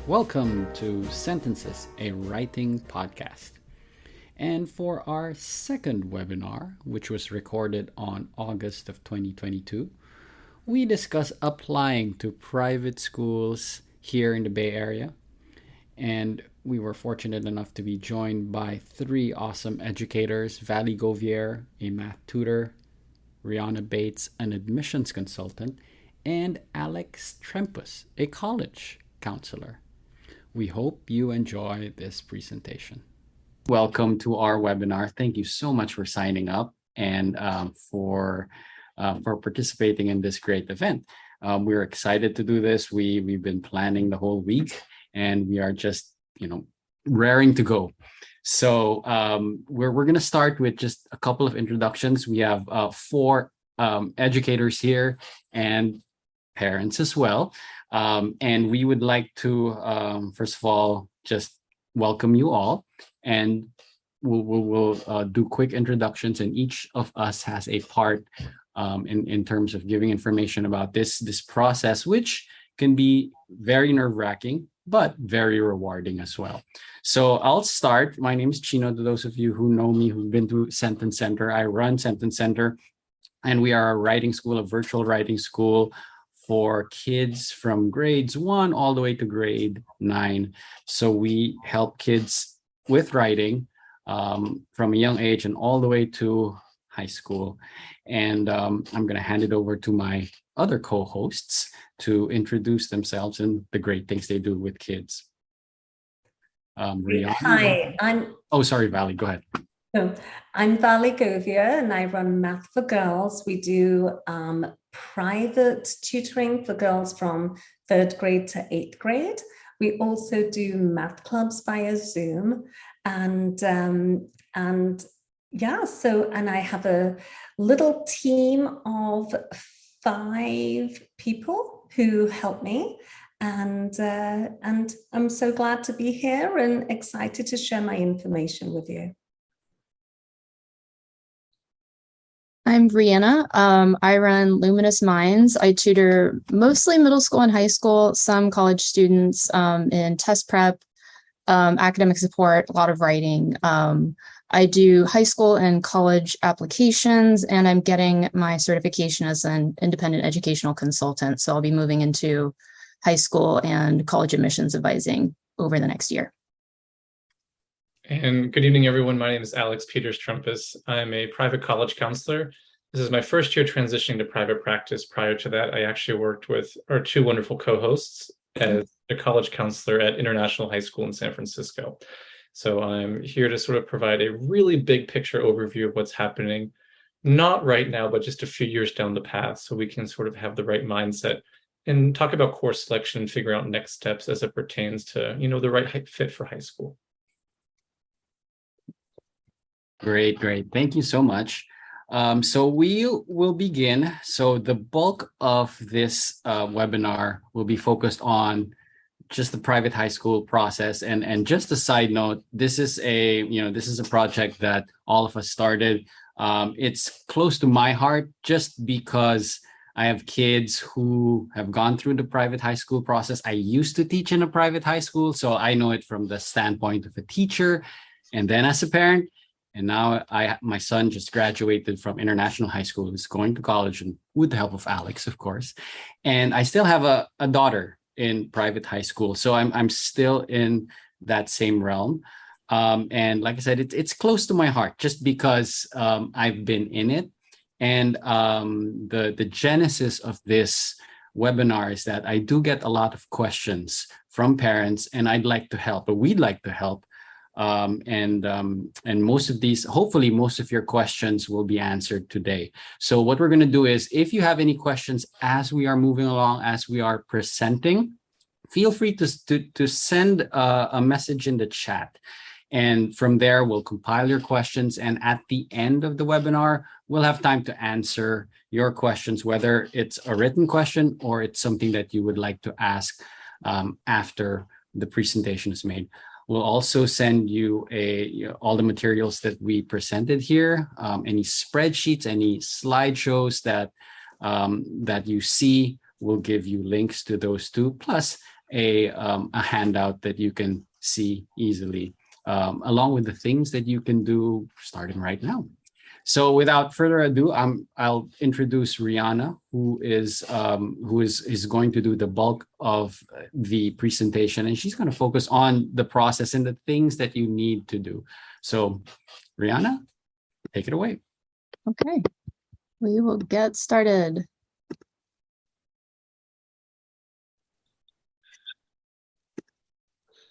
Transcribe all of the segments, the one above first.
Welcome to Sentences, a writing podcast. And for our second webinar, which was recorded on August of 2022, we discuss applying to private schools here in the Bay Area. And we were fortunate enough to be joined by three awesome educators: Vali Govier, a math tutor; Rheanna Bates, an admissions consultant; and Alex Peters-Trempus, a college counselor. We hope you enjoy this presentation. Welcome to our webinar. Thank you so much for signing up and for participating in this great event. We're excited to do this. We've been planning the whole week, and we are just raring to go. So we're going to start with just a couple of introductions. We have four educators here and parents as well. And we would like to, first of all, just welcome you all. And we'll do quick introductions, and each of us has a part in terms of giving information about this process, which can be very nerve-wracking, but very rewarding as well. So I'll start. My name is Chino. To those of you who know me, who've been to Sentence Center, I run Sentence Center, and we are a writing school, a virtual writing school for kids from grades 1 all the way to grade 9. So we help kids with writing from a young age and all the way to high school. And I'm going to hand it over to my other co-hosts to introduce themselves and the great things they do with kids. Rheanna. Hi, sorry, Vali, go ahead. I'm Vali Govier, and I run Math for Girls. We do private tutoring for girls from 3rd grade to 8th grade. We also do math clubs via Zoom, and I have a little team of 5 people who help me. And I'm so glad to be here and excited to share my information with you. I'm Rheanna. I run Luminous Minds. I tutor mostly middle school and high school, some college students in test prep, academic support, a lot of writing. I do high school and college applications, and I'm getting my certification as an independent educational consultant. So I'll be moving into high school and college admissions advising over the next year. And good evening, everyone. My name is Alex Peters-Trempus. I'm a private college counselor. This is my first year transitioning to private practice. Prior to that, I actually worked with our 2 wonderful co-hosts as a college counselor at International High School in San Francisco. So I'm here to sort of provide a really big picture overview of what's happening, not right now, but just a few years down the path, so we can sort of have the right mindset and talk about course selection and figure out next steps as it pertains to, the right fit for high school. Great. Thank you so much. So we will begin. So the bulk of this webinar will be focused on just the private high school process. And just a side note, this is a project that all of us started. It's close to my heart just because I have kids who have gone through the private high school process. I used to teach in a private high school, so I know it from the standpoint of a teacher and then as a parent. And now my son just graduated from International High School. He's going to college, and with the help of Alex, of course. And I still have a daughter in private high school. So I'm still in that same realm. And like I said, it's close to my heart just because I've been in it. And the genesis of this webinar is that I do get a lot of questions from parents, and I'd like to help, or we'd like to help. And most of these, hopefully most of your questions will be answered today. So what we're going to do is, if you have any questions as we are moving along, as we are presenting, feel free to send a message in the chat. And from there, we'll compile your questions. And at the end of the webinar, we'll have time to answer your questions, whether it's a written question or it's something that you would like to ask after the presentation is made. We'll also send you all the materials that we presented here, any spreadsheets, any slideshows that you see. We'll give you links to those too, plus a handout that you can see easily, along with the things that you can do starting right now. So without further ado, I'll introduce Rheanna, who is going to do the bulk of the presentation, and she's going to focus on the process and the things that you need to do. So, Rheanna, take it away. Okay, we will get started.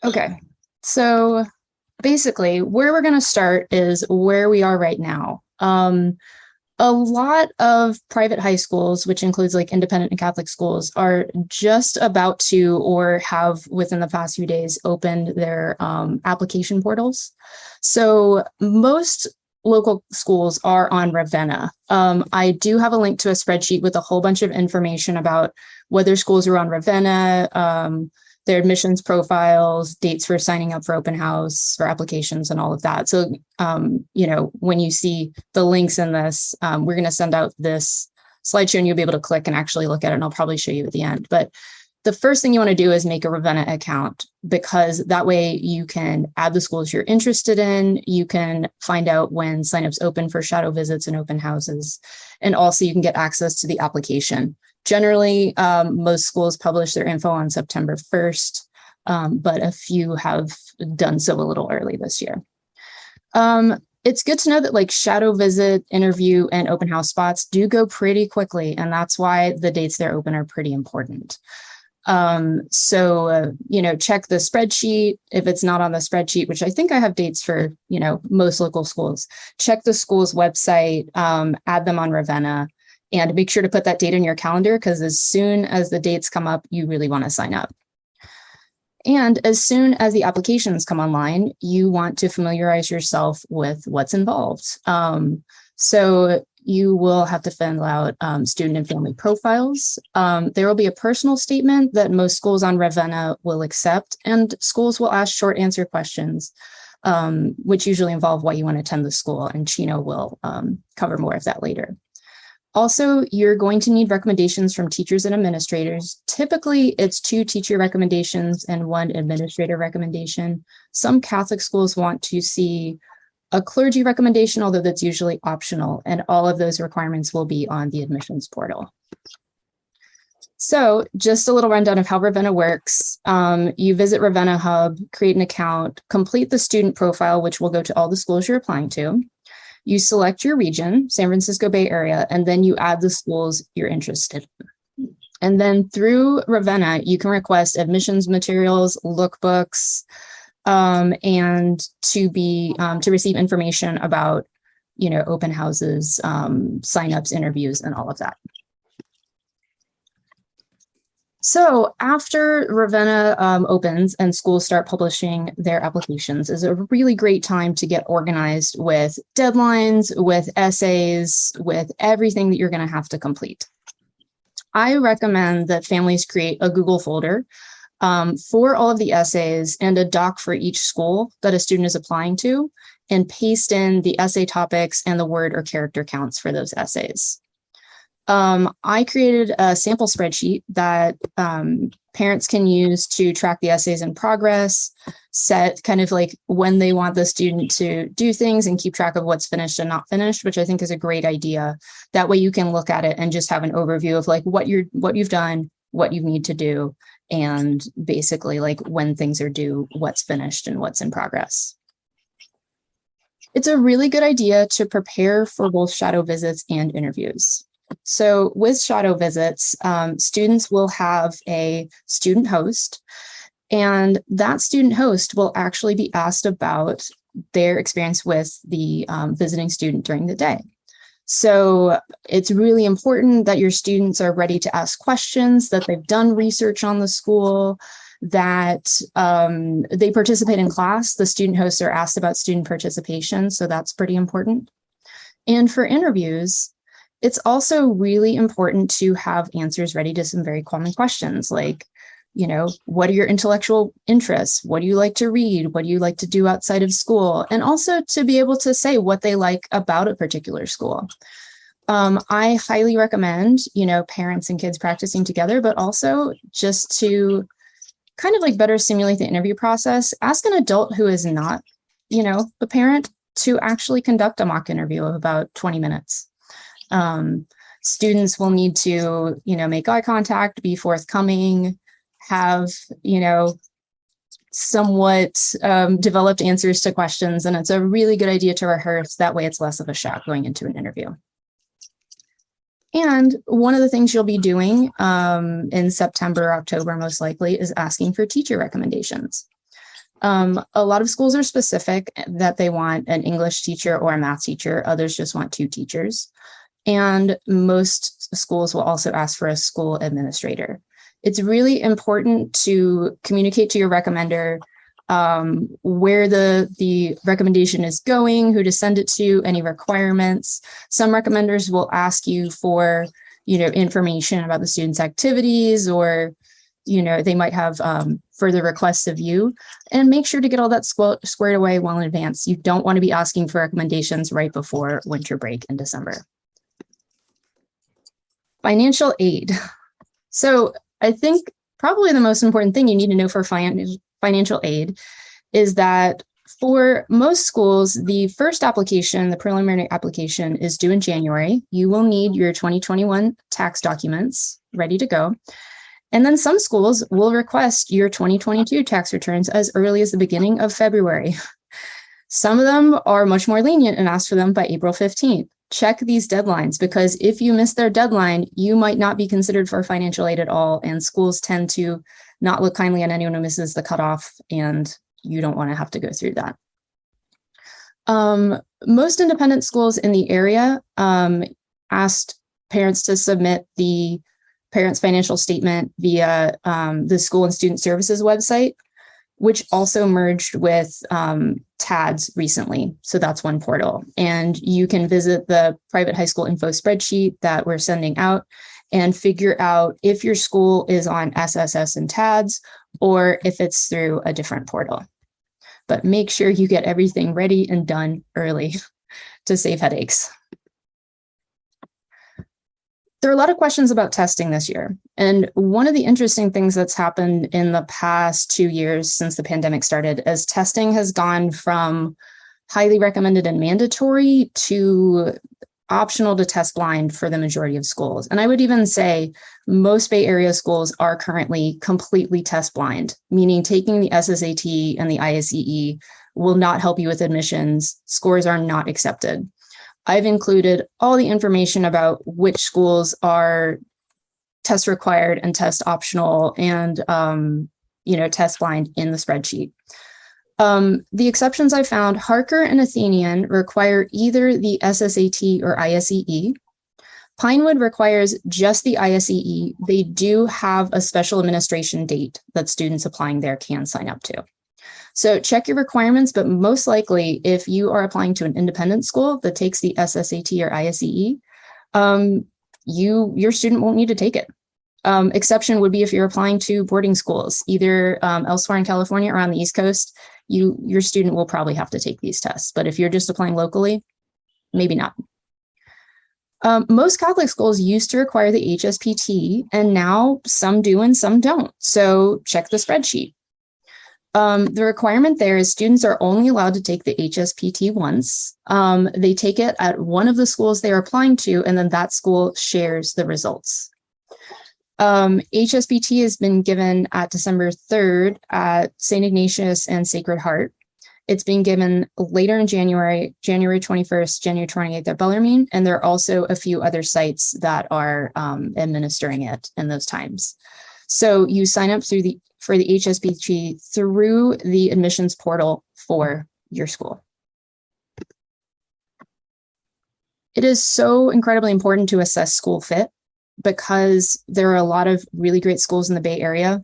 Okay, so basically where we're going to start is where we are right now. A lot of private high schools, which includes like independent and Catholic schools, are just about to or have within the past few days opened their application portals. So most local schools are on Ravenna. I do have a link to a spreadsheet with a whole bunch of information about whether schools are on Ravenna, their admissions profiles, dates for signing up for open house, for applications, and all of that. So, when you see the links in this, we're going to send out this slideshow and you'll be able to click and actually look at it. And I'll probably show you at the end. But the first thing you want to do is make a Ravenna account, because that way you can add the schools you're interested in. You can find out when signups open for shadow visits and open houses. And also you can get access to the application. Generally, most schools publish their info on September 1st, but a few have done so a little early this year. It's good to know that like shadow visit, interview, and open house spots do go pretty quickly, and that's why the dates they're open are pretty important. So check the spreadsheet. If it's not on the spreadsheet, which I think I have dates for, most local schools, check the school's website, add them on Ravenna. And make sure to put that date in your calendar, because as soon as the dates come up, you really want to sign up. And as soon as the applications come online, you want to familiarize yourself with what's involved. So you will have to fill out student and family profiles. There will be a personal statement that most schools on Ravenna will accept, and schools will ask short answer questions, which usually involve why you want to attend the school, and Chino will cover more of that later. Also, you're going to need recommendations from teachers and administrators. Typically, it's 2 teacher recommendations and 1 administrator recommendation. Some Catholic schools want to see a clergy recommendation, although that's usually optional, and all of those requirements will be on the admissions portal. So just a little rundown of how Ravenna works. You visit Ravenna Hub, create an account, complete the student profile, which will go to all the schools you're applying to. You select your region, San Francisco Bay Area, and then you add the schools you're interested in. And then through Ravenna, you can request admissions materials, lookbooks, and to receive information about, open houses, signups, interviews, and all of that. So after Ravenna opens and schools start publishing their applications, is a really great time to get organized with deadlines, with essays, with everything that you're going to have to complete. I recommend that families create a Google folder for all of the essays and a doc for each school that a student is applying to, and paste in the essay topics and the word or character counts for those essays. I created a sample spreadsheet that parents can use to track the essays in progress, set kind of like when they want the student to do things, and keep track of what's finished and not finished, which I think is a great idea. That way you can look at it and just have an overview of like what you've done, what you need to do, and basically like when things are due, what's finished and what's in progress. It's a really good idea to prepare for both shadow visits and interviews. So with shadow visits, students will have a student host, and that student host will actually be asked about their experience with the visiting student during the day. So it's really important that your students are ready to ask questions, that they've done research on the school, that they participate in class. The student hosts are asked about student participation, so that's pretty important. And for interviews, it's also really important to have answers ready to some very common questions like, what are your intellectual interests? What do you like to read? What do you like to do outside of school? And also to be able to say what they like about a particular school. I highly recommend, parents and kids practicing together, but also just to kind of like better simulate the interview process, ask an adult who is not, the parent to actually conduct a mock interview of about 20 minutes. Students will need to, make eye contact, be forthcoming, have, somewhat developed answers to questions. And it's a really good idea to rehearse. That way it's less of a shock going into an interview. And one of the things you'll be doing in September, October, most likely, is asking for teacher recommendations. A lot of schools are specific that they want an English teacher or a math teacher. Others just want 2 teachers. And most schools will also ask for a school administrator. It's really important to communicate to your recommender where the recommendation is going, who to send it to, any requirements. Some recommenders will ask you for, information about the student's activities, or, they might have further requests of you, and make sure to get all that squared away well in advance. You don't want to be asking for recommendations right before winter break in December. Financial aid. So I think probably the most important thing you need to know for financial aid is that for most schools, the first application, the preliminary application, is due in January. You will need your 2021 tax documents ready to go. And then some schools will request your 2022 tax returns as early as the beginning of February. Some of them are much more lenient and ask for them by April 15th. Check these deadlines, because if you miss their deadline, you might not be considered for financial aid at all. And schools tend to not look kindly on anyone who misses the cutoff, and you don't want to have to go through that. Most independent schools in the area asked parents to submit the parent's financial statement via the School and Student Services website, which also merged with TADS recently. So that's one portal. And you can visit the private high school info spreadsheet that we're sending out and figure out if your school is on SSS and TADS, or if it's through a different portal. But make sure you get everything ready and done early to save headaches. There are a lot of questions about testing this year. And one of the interesting things that's happened in the past 2 years since the pandemic started is testing has gone from highly recommended and mandatory to optional to test blind for the majority of schools. And I would even say most Bay Area schools are currently completely test blind, meaning taking the SSAT and the ISEE will not help you with admissions. Scores are not accepted. I've included all the information about which schools are test required and test optional and, test blind in the spreadsheet. The exceptions I found, Harker and Athenian require either the SSAT or ISEE. Pinewood requires just the ISEE. They do have a special administration date that students applying there can sign up to. So check your requirements, but most likely if you are applying to an independent school that takes the SSAT or ISEE, your student won't need to take it. Exception would be if you're applying to boarding schools, either elsewhere in California or on the East Coast, your student will probably have to take these tests. But if you're just applying locally, maybe not. Most Catholic schools used to require the HSPT, and now some do and some don't. So check the spreadsheet. The requirement there is students are only allowed to take the HSPT once. They take it at one of the schools they are applying to, and then that school shares the results. HSPT has been given at December 3rd at St. Ignatius and Sacred Heart. It's being given later in January 21st, January 28th at Bellarmine, and there are also a few other sites that are administering it in those times. So you sign up for the HSPT through the admissions portal for your school. It is so incredibly important to assess school fit because there are a lot of really great schools in the Bay Area.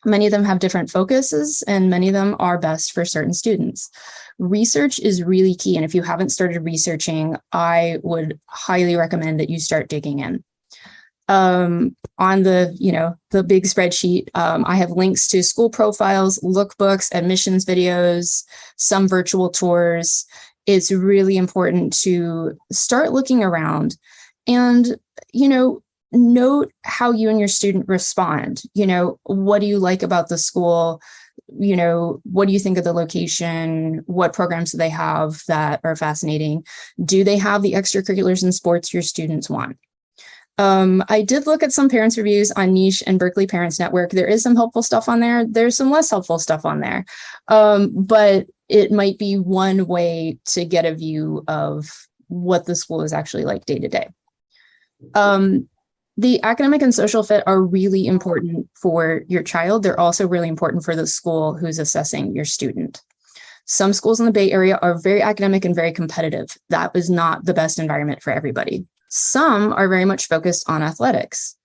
Many of them have different focuses and many of them are best for certain students. Research is really key. And if you haven't started researching, I would highly recommend that you start digging in. On the big spreadsheet, I have links to school profiles, lookbooks, admissions videos, some virtual tours. It's really important to start looking around. And, note how you and your student respond. What do you like about the school? What do you think of the location? What programs do they have that are fascinating? Do they have the extracurriculars and sports your students want? I did look at some parents' reviews on Niche and Berkeley Parents Network. There is some helpful stuff on there. There's some less helpful stuff on there. But it might be one way to get a view of what the school is actually like day to day. The academic and social fit are really important for your child. They're also really important for the school who's assessing your student. Some schools in the Bay Area are very academic and very competitive. That is not the best environment for everybody. Some are very much focused on athletics.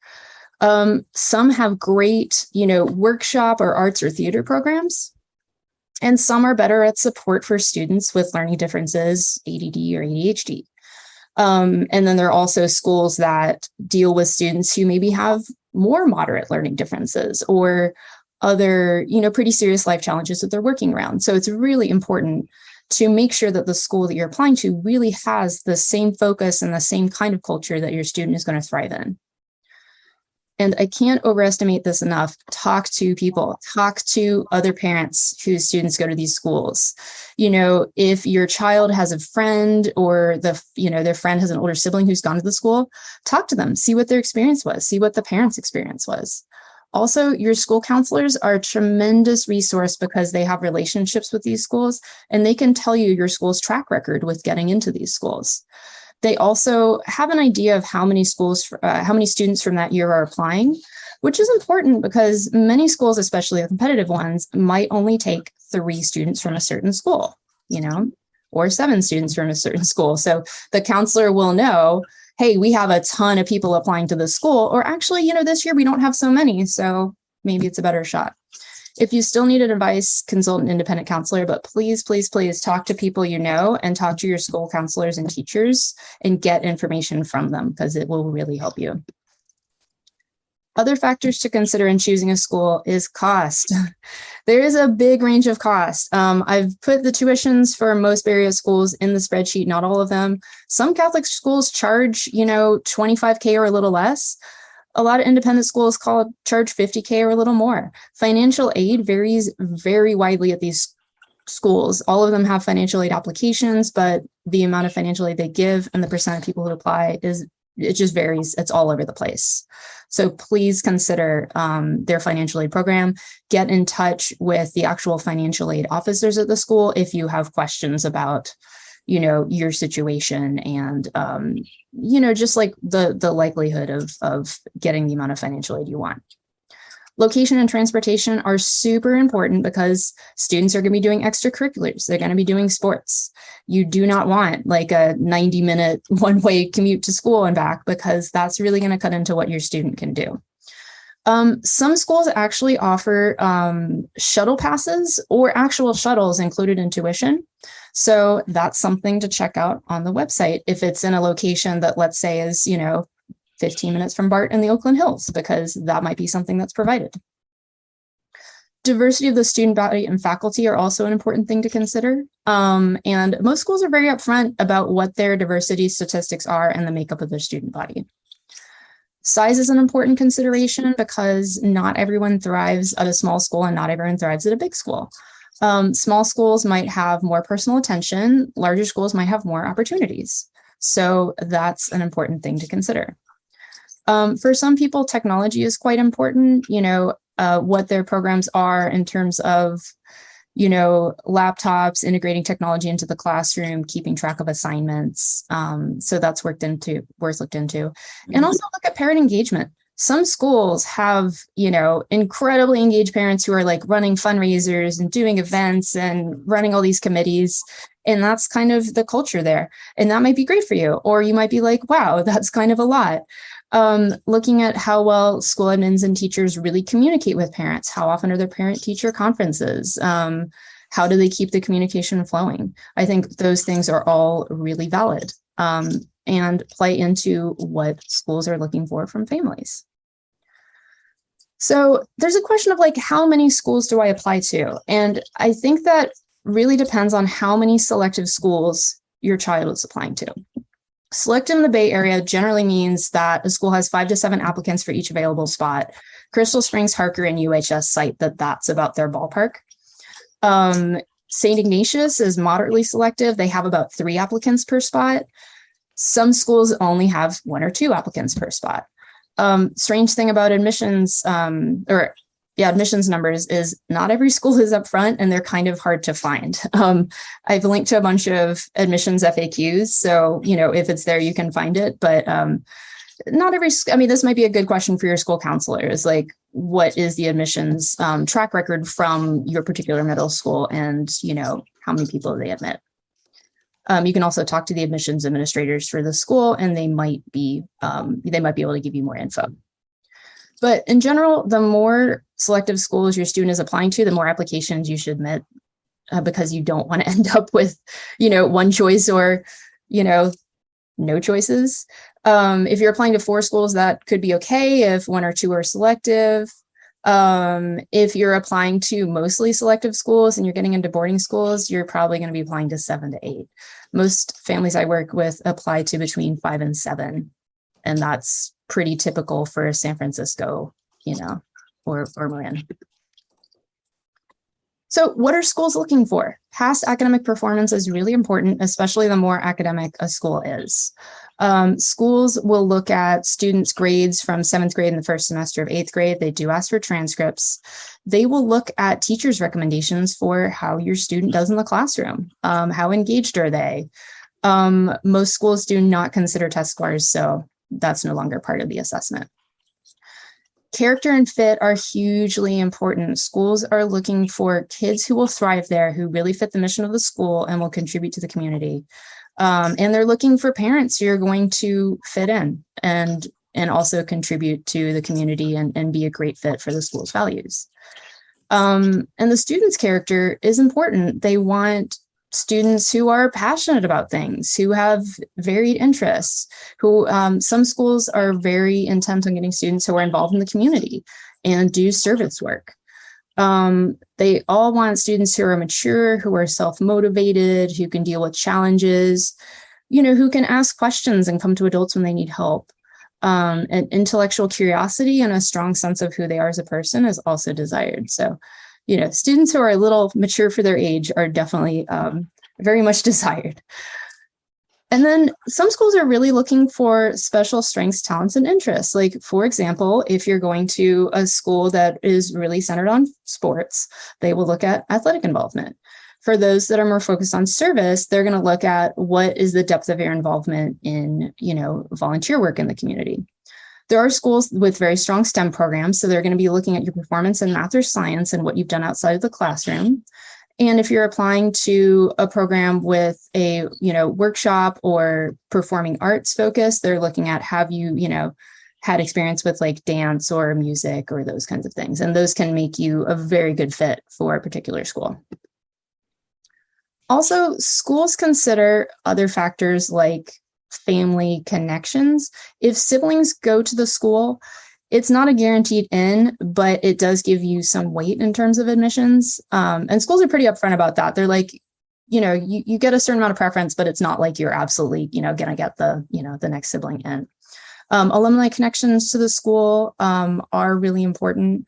Some have great, workshop or arts or theater programs. And some are better at support for students with learning differences, ADD or ADHD. And then there are also schools that deal with students who maybe have more moderate learning differences or other, pretty serious life challenges that they're working around. So it's really important to make sure that the school that you're applying to really has the same focus and the same kind of culture that your student is going to thrive in. And I can't overestimate this enough. Talk to people, talk to other parents whose students go to these schools. If your child has a friend or their friend has an older sibling who's gone to the school, talk to them, see what their experience was, see what the parents' experience was. Also, your school counselors are a tremendous resource because they have relationships with these schools and they can tell you your school's track record with getting into these schools. They also have an idea of how many students from that year are applying, which is important because many schools, especially the competitive ones, might only take 3 students from a certain school, or 7 students from a certain school. So the counselor will know, hey, we have a ton of people applying to this school, or actually, this year we don't have so many, so maybe it's a better shot. If you still need advice, consult an independent counselor, but please, please, please talk to people and talk to your school counselors and teachers and get information from them because it will really help you. Other factors to consider in choosing a school is cost. There is a big range of cost. I've put the tuitions for most Bay Area schools in the spreadsheet, not all of them. Some Catholic schools charge, $25K or a little less. A lot of independent schools charge $50K or a little more. Financial aid varies very widely at these schools. All of them have financial aid applications, but the amount of financial aid they give and the percent of people who apply it just varies. It's all over the place. So please consider their financial aid program. Get in touch with the actual financial aid officers at the school if you have questions about your situation and, just like the likelihood of getting the amount of financial aid you want. Location and transportation are super important because students are going to be doing extracurriculars. They're going to be doing sports. You do not want like a 90-minute one-way commute to school and back because that's really going to cut into what your student can do. Some schools actually offer shuttle passes or actual shuttles included in tuition. So that's something to check out on the website if it's in a location that, let's say, is, 15 minutes from BART in the Oakland Hills, because that might be something that's provided. Diversity of the student body and faculty are also an important thing to consider. And most schools are very upfront about what their diversity statistics are and the makeup of their student body. Size is an important consideration because not everyone thrives at a small school and not everyone thrives at a big school. Small schools might have more personal attention. Larger schools might have more opportunities. So that's an important thing to consider. For some people, technology is quite important, what their programs are in terms of, laptops, integrating technology into the classroom, keeping track of assignments. So that's worth looked into. And also look at parent engagement. Some schools have, incredibly engaged parents who are like running fundraisers and doing events and running all these committees. And that's kind of the culture there. And that might be great for you. Or you might be like, wow, that's kind of a lot. Looking at how well school admins and teachers really communicate with parents. How often are there parent-teacher conferences? How do they keep the communication flowing? I think those things are all really valid and play into what schools are looking for from families. So there's a question of like, how many schools do I apply to? And I think that really depends on how many selective schools your child is applying to. Selected in the Bay Area generally means that a school has 5 to 7 applicants for each available spot. Crystal Springs, Harker, and UHS cite that that's about their ballpark. St. Ignatius is moderately selective. They have about 3 applicants per spot. Some schools only have 1 or 2 applicants per spot. Strange thing about admissions numbers is not every school is up front, and they're kind of hard to find. I've linked to a bunch of admissions FAQs, so if it's there, you can find it. But not every. This might be a good question for your school counselor. Is like, what is the admissions track record from your particular middle school, and how many people they admit. You can also talk to the admissions administrators for the school, and they might be able to give you more info. But in general, the more selective schools your student is applying to, the more applications you should admit, because you don't want to end up with, one choice or, no choices. If you're applying to 4 schools, that could be okay if 1 or 2 are selective. If you're applying to mostly selective schools and you're getting into boarding schools, you're probably going to be applying to 7 to 8. Most families I work with apply to between 5 and 7. And that's pretty typical for San Francisco, or Marin. So what are schools looking for? Past academic performance is really important, especially the more academic a school is. Schools will look at students' grades from 7th grade in the first semester of 8th grade. They do ask for transcripts. They will look at teachers' recommendations for how your student does in the classroom. How engaged are they? Most schools do not consider test scores, so that's no longer part of the assessment. Character and fit are hugely important. Schools are looking for kids who will thrive there, who really fit the mission of the school and will contribute to the community. And they're looking for parents who are going to fit in and also contribute to the community and be a great fit for the school's values. And the student's character is important. They want students who are passionate about things, who have varied interests, who some schools are very intent on getting students who are involved in the community and do service work. They all want students who are mature, who are self-motivated, who can deal with challenges, who can ask questions and come to adults when they need help. And intellectual curiosity and a strong sense of who they are as a person is also desired. So, students who are a little mature for their age are definitely very much desired. And then some schools are really looking for special strengths, talents, and interests. Like, for example, if you're going to a school that is really centered on sports, they will look at athletic involvement. For those that are more focused on service, they're going to look at what is the depth of your involvement in, volunteer work in the community. There are schools with very strong STEM programs, so they're going to be looking at your performance in math or science and what you've done outside of the classroom. And if you're applying to a program with a, workshop or performing arts focus, they're looking at have you, had experience with like dance or music or those kinds of things. And those can make you a very good fit for a particular school. Also, schools consider other factors like family connections. If siblings go to the school, it's not a guaranteed in, but it does give you some weight in terms of admissions. And schools are pretty upfront about that. They're like, you get a certain amount of preference, but it's not like you're absolutely, going to get the, the next sibling in. Alumni connections to the school are really important.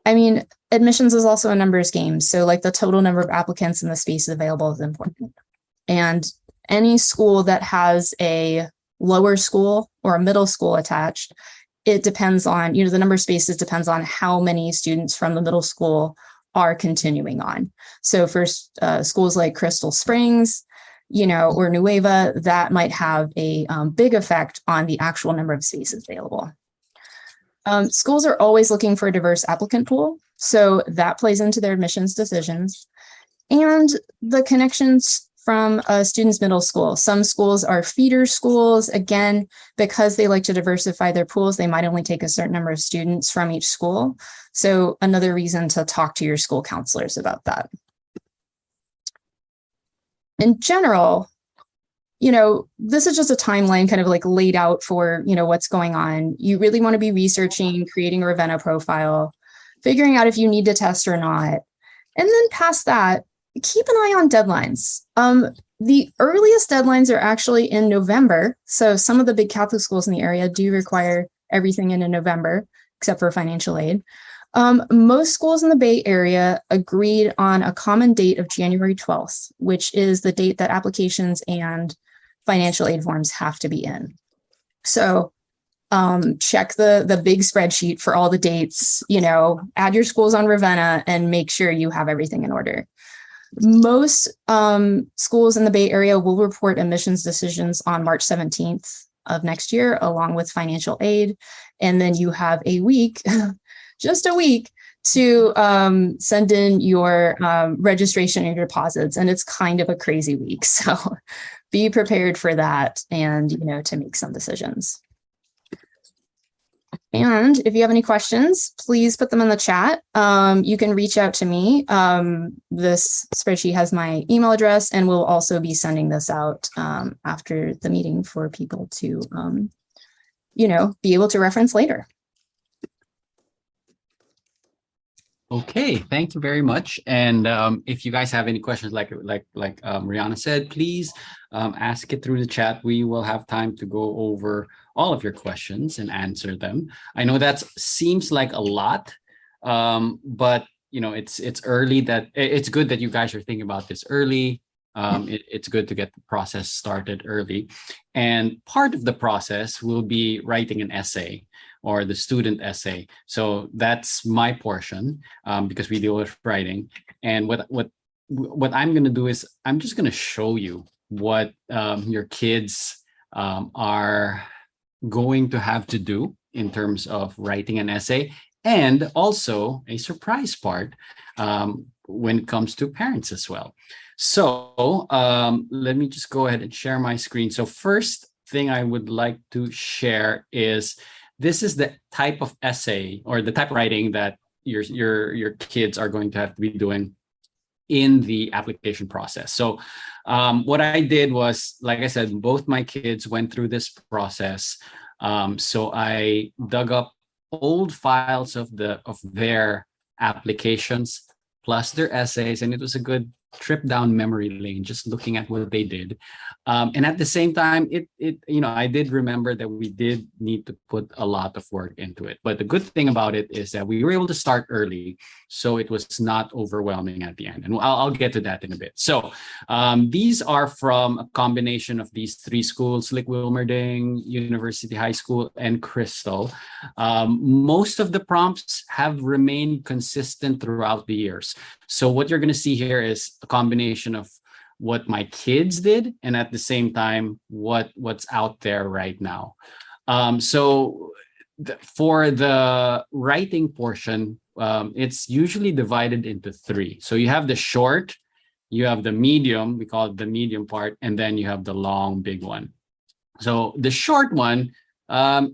Admissions is also a numbers game. So like the total number of applicants and the spaces available is important. And any school that has a lower school or a middle school attached, it depends on, the number of spaces depends on how many students from the middle school are continuing on. So for schools like Crystal Springs, or Nueva, that might have a big effect on the actual number of spaces available. Schools are always looking for a diverse applicant pool, so that plays into their admissions decisions. And the connections from a student's middle school. Some schools are feeder schools. Again, because they like to diversify their pools, they might only take a certain number of students from each school. So another reason to talk to your school counselors about that. In general, this is just a timeline kind of like laid out for, what's going on. You really want to be researching, creating a Rheanna profile, figuring out if you need to test or not. And then past that, keep an eye on deadlines. The earliest deadlines are actually in November. So some of the big Catholic schools in the area do require everything in November, except for financial aid. Most schools in the Bay Area agreed on a common date of January 12th, which is the date that applications and financial aid forms have to be in. So check the big spreadsheet for all the dates, add your schools on Ravenna and make sure you have everything in order. Most schools in the Bay Area will report admissions decisions on March 17th of next year, along with financial aid. And then you have a week, just a week, to send in your registration and your deposits. And it's kind of a crazy week. So be prepared for that and, to make some decisions. And if you have any questions, please put them in the chat. You can reach out to me. This spreadsheet has my email address, and we'll also be sending this out after the meeting for people to, be able to reference later. Okay, thank you very much. And if you guys have any questions, like Rheanna said, please ask it through the chat. We will have time to go over all of your questions and answer them. I know that seems like a lot, but it's early. That it's good that you guys are thinking about this early. It's good to get the process started early, and part of the process will be writing an essay or the student essay. So that's my portion because we deal with writing. And what I'm going to do is I'm just going to show you what your kids are going to have to do in terms of writing an essay, and also a surprise part when it comes to parents as well. So let me just go ahead and share my screen. So first thing I would like to share is this is the type of essay or the type of writing that your kids are going to have to be doing in the application process. So what I did was, like I said, both my kids went through this process. So I dug up old files of their applications plus their essays, and it was a good trip down memory lane just looking at what they did. And at the same time, I did remember that we did need to put a lot of work into it. But the good thing about it is that we were able to start early, so it was not overwhelming at the end. And I'll get to that in a bit. So these are from a combination of these three schools: Lick Wilmerding, University High School, and Crystal. Most of the prompts have remained consistent throughout the years. So what you're going to see here is a combination of what my kids did and at the same time what's out there right now. For the writing portion, it's usually divided into three. So you have the short, you have the medium, we call it the medium part, and then you have the long, big one. So the short one,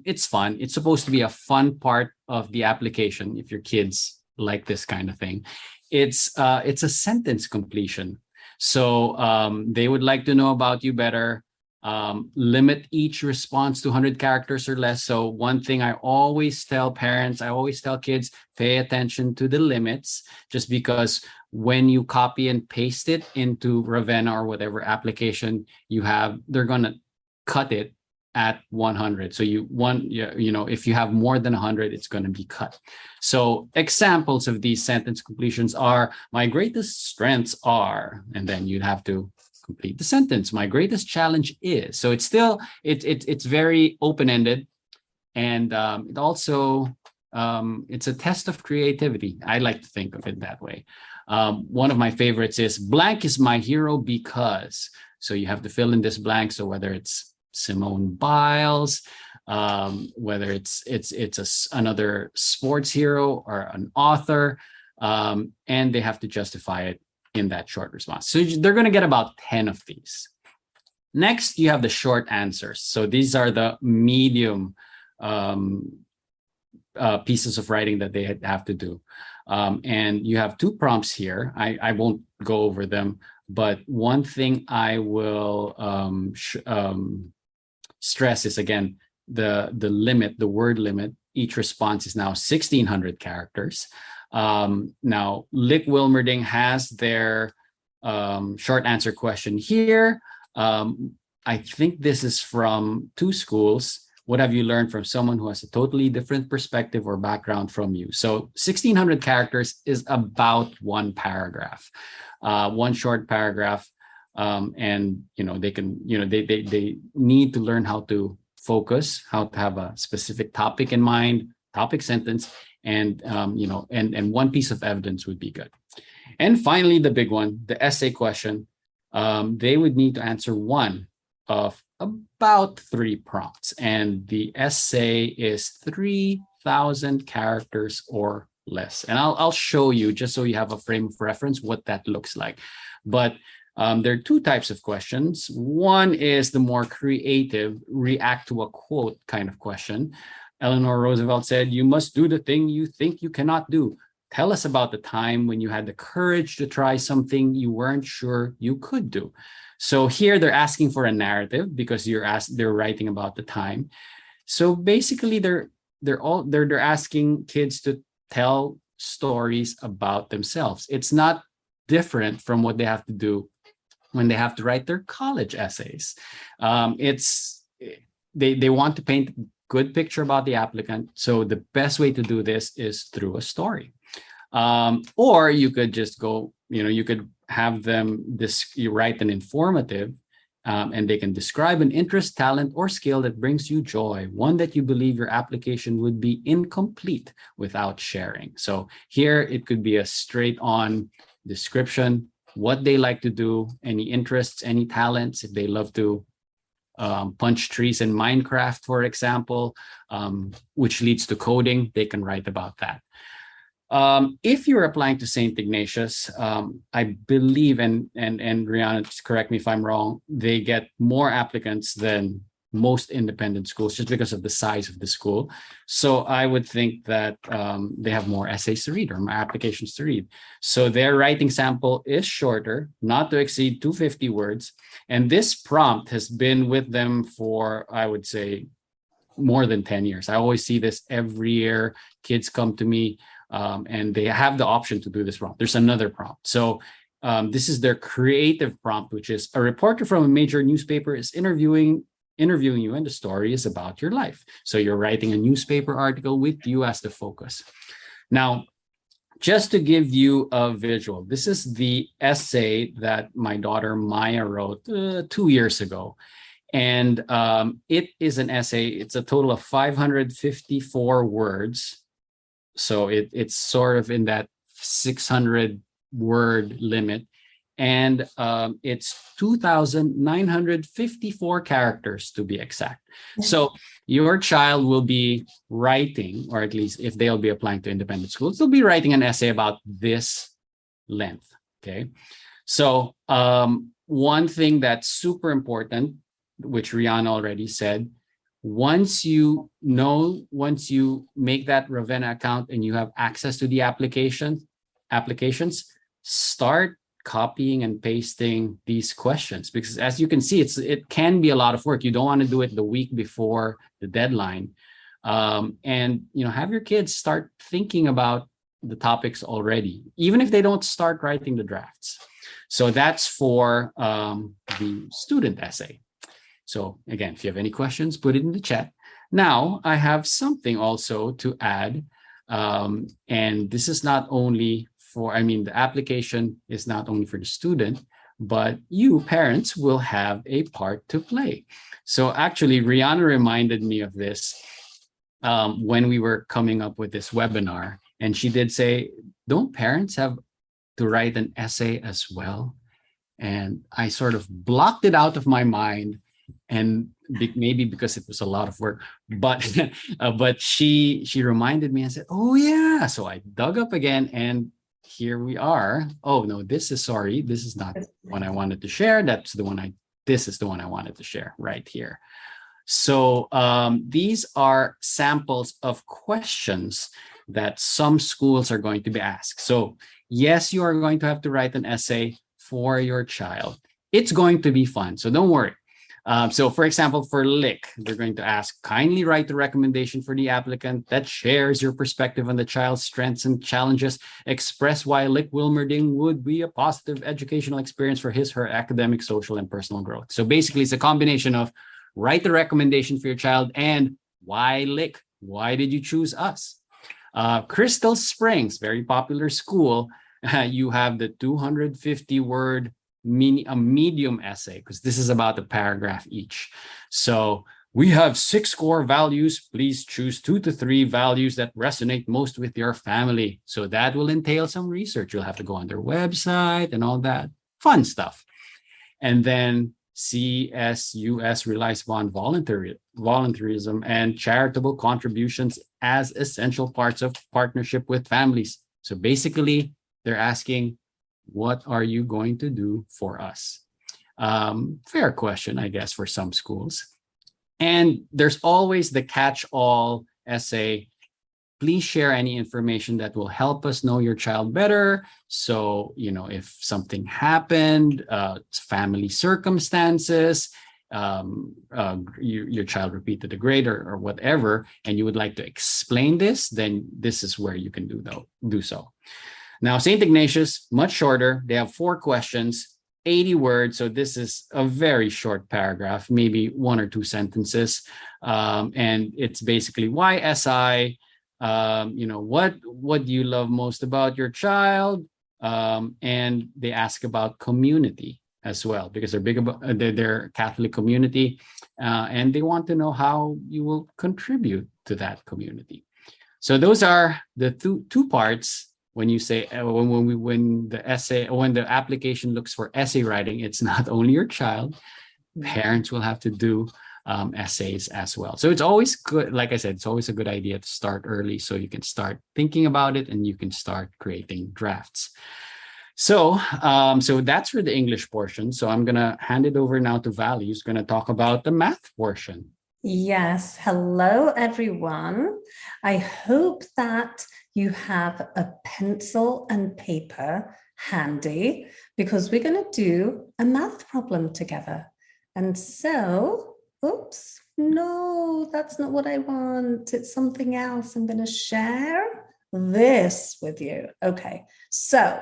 it's fun. It's supposed to be a fun part of the application if your kids like this kind of thing. It's a sentence completion. So they would like to know about you better. Limit each response to 100 characters or less. So one thing I always tell parents, I always tell kids, pay attention to the limits, just because when you copy and paste it into Ravenna or whatever application you have, they're going to cut it at 100. So if you have more than 100, it's going to be cut. So examples of these sentence completions are: my greatest strengths are, and then you'd have to complete the sentence. My greatest challenge is. So it's still it's very open-ended, and it also it's a test of creativity. I like to think of it that way. One of my favorites is blank is my hero because. So you have to fill in this blank. So whether it's Simone Biles, whether it's another sports hero or an author, and they have to justify it in that short response. So they're going to get about 10 of these. Next, you have the short answers. So these are the medium pieces of writing that they have to do. And you have two prompts here. I won't go over them, but one thing I will stress is, again, the limit, the word limit. Each response is now 1,600 characters. Now, Lick Wilmerding has their short answer question here. I think this is from two schools. What have you learned from someone who has a totally different perspective or background from you? So 1,600 characters is about one paragraph, one short paragraph. And, they can, they need to learn how to focus, how to have a specific topic in mind, topic sentence, and, and one piece of evidence would be good. And finally, the big one, the essay question. They would need to answer one of about 3 prompts, and the essay is 3,000 characters or less. And I'll show you, just so you have a frame of reference, what that looks like. But there are 2 types of questions. One is the more creative, react to a quote kind of question. Eleanor Roosevelt said, "You must do the thing you think you cannot do. Tell us about the time when you had the courage to try something you weren't sure you could do." So here they're asking for a narrative because they're writing about the time. So basically they're asking kids to tell stories about themselves. It's not different from what they have to do when they have to write their college essays. They want to paint a good picture about the applicant. So the best way to do this is through a story. Or you could just go, you could have them you write an informative, and they can describe an interest, talent, or skill that brings you joy, one that you believe your application would be incomplete without sharing. So here it could be a straight on description, what they like to do, any interests, any talents. If they love to punch trees in Minecraft, for example, which leads to coding, they can write about that. If you're applying to St. Ignatius, I believe, and Rheanna, just correct me if I'm wrong, they get more applicants than most independent schools just because of the size of the school. So I would think that they have more essays to read or more applications to read. So their writing sample is shorter, not to exceed 250 words. And this prompt has been with them for, I would say, more than 10 years. I always see this every year. Kids come to me and they have the option to do this prompt. There's another prompt. So this is their creative prompt, which is a reporter from a major newspaper is interviewing you, and the story is about your life. So you're writing a newspaper article with you as the focus. Now, just to give you a visual, this is the essay that my daughter Maya wrote 2 years ago. And it is an essay. It's a total of 554 words. So it's sort of in that 600 word limit. And it's 2,954 characters to be exact. So your child will be writing, or at least if they'll be applying to independent schools, they'll be writing an essay about this length. Okay. So one thing that's super important, which Rheanna already said, once you make that Ravenna account and you have access to the applications, start copying and pasting these questions, because as you can see, it can be a lot of work. You don't want to do it the week before the deadline. And have your kids start thinking about the topics already, even if they don't start writing the drafts. So that's for the student essay. So again, if you have any questions, put it in the chat. Now, I have something also to add. And this is not only the application is not only for the student, but you parents will have a part to play. So actually, Rheanna reminded me of this when we were coming up with this webinar. And she did say, don't parents have to write an essay as well? And I sort of blocked it out of my mind. And maybe because it was a lot of work, but she reminded me and said, oh yeah. So I dug up again and here we are. Oh no, this is not the one I wanted to share. This is the one I wanted to share right here. So these are samples of questions that some schools are going to be asked. So yes, you are going to have to write an essay for your child. It's going to be fun. So don't worry. So for example, for LIC, they're going to ask, kindly write the recommendation for the applicant that shares your perspective on the child's strengths and challenges. Express why LIC Wilmerding would be a positive educational experience for his, her academic, social, and personal growth. So basically, it's a combination of write the recommendation for your child and why LIC? Why did you choose us? Crystal Springs, very popular school. You have the 250-word a medium essay, because this is about a paragraph each. So we have 6 core values. Please choose 2 to 3 values that resonate most with your family. So that will entail some research. You'll have to go on their website and all that fun stuff. And then CSUS relies on volunteerism and charitable contributions as essential parts of partnership with families. So basically, they're asking, what are you going to do for us? Fair question, I guess, for some schools. And there's always the catch-all essay. Please share any information that will help us know your child better. So, if something happened, family circumstances, your child repeated a grade or whatever, and you would like to explain this, then this is where you can do so. Now, St. Ignatius, much shorter. They have 4 questions, 80 words. So this is a very short paragraph, maybe 1 or 2 sentences. And it's basically why SI, what do you love most about your child? And they ask about community as well, because they're big about their Catholic community. And they want to know how you will contribute to that community. So those are the two parts. When you say when the application looks for essay writing, it's not only your child. Parents will have to do essays as well. So it's always good. Like I said, it's always a good idea to start early so you can start thinking about it and you can start creating drafts. So that's for the English portion. So I'm gonna hand it over now to Vali, who's gonna talk about the math portion. Yes, hello everyone. I hope that you have a pencil and paper handy, because we're going to do a math problem together. And so, oops, no, that's not what I want. It's something else. I'm going to share this with you. Okay, so,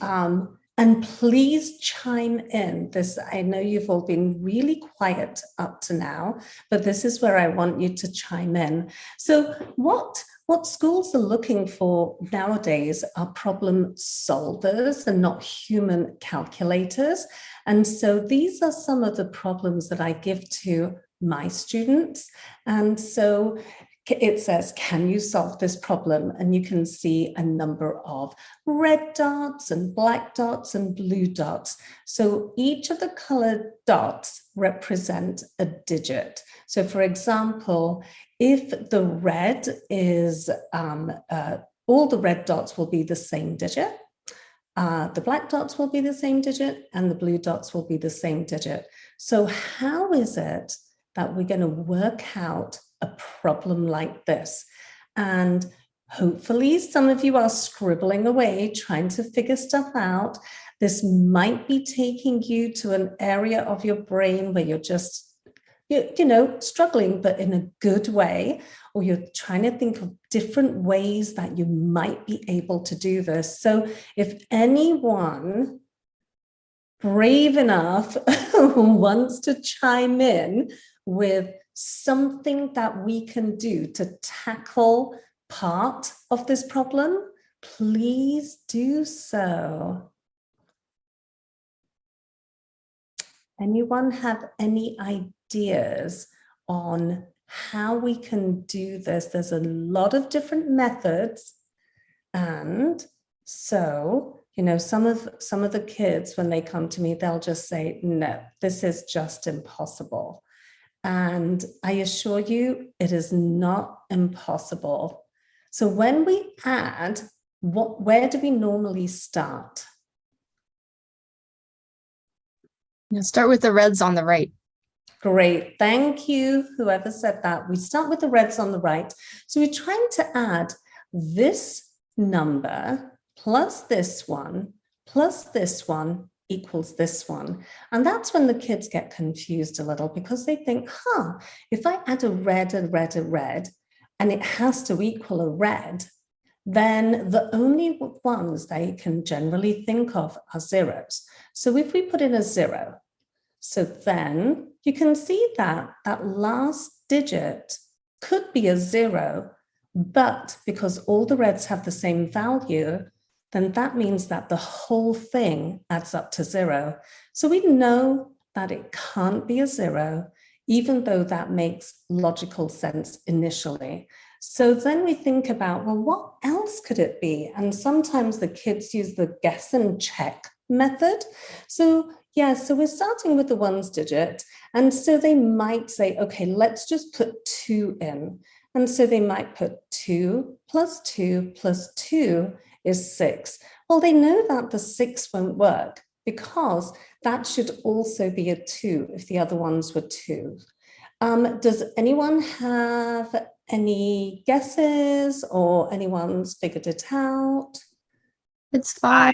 and please chime in. I know you've all been really quiet up to now, but this is where I want you to chime in. So what schools are looking for nowadays are problem solvers and not human calculators. And so these are some of the problems that I give to my students. And so it says, can you solve this problem? And you can see a number of red dots and black dots and blue dots. So each of the colored dots represent a digit. So for example, if the red is, all the red dots will be the same digit, the black dots will be the same digit, and the blue dots will be the same digit. So how is it that we're going to work out a problem like this? And hopefully some of you are scribbling away, trying to figure stuff out. This might be taking you to an area of your brain where you're just, struggling, but in a good way, or you're trying to think of different ways that you might be able to do this. So if anyone brave enough who wants to chime in with something that we can do to tackle part of this problem, please do so. Anyone have any ideas on how we can do this? There's a lot of different methods. And so, some of the kids, when they come to me, they'll just say, no, this is just impossible. And I assure you, it is not impossible. So when we add, where do we normally start? Start with the reds on the right. Great, thank you, whoever said that. We start with the reds on the right. So we're trying to add this number plus this one plus this one equals this one. And that's when the kids get confused a little, because they think, if I add a red, and it has to equal a red, then the only ones they can generally think of are zeros. So if we put in a 0, so then you can see that that last digit could be a 0, but because all the reds have the same value, then that means that the whole thing adds up to 0. So we know that it can't be a 0, even though that makes logical sense initially. So then we think about, well, what else could it be? And sometimes the kids use the guess and check method. So so we're starting with the ones digit. And so they might say, okay, let's just put 2 in. And so they might put 2 plus 2 plus 2 is 6. Well, they know that the 6 won't work, because that should also be a 2 if the other ones were 2. Does anyone have any guesses, or anyone's figured it out? It's 5.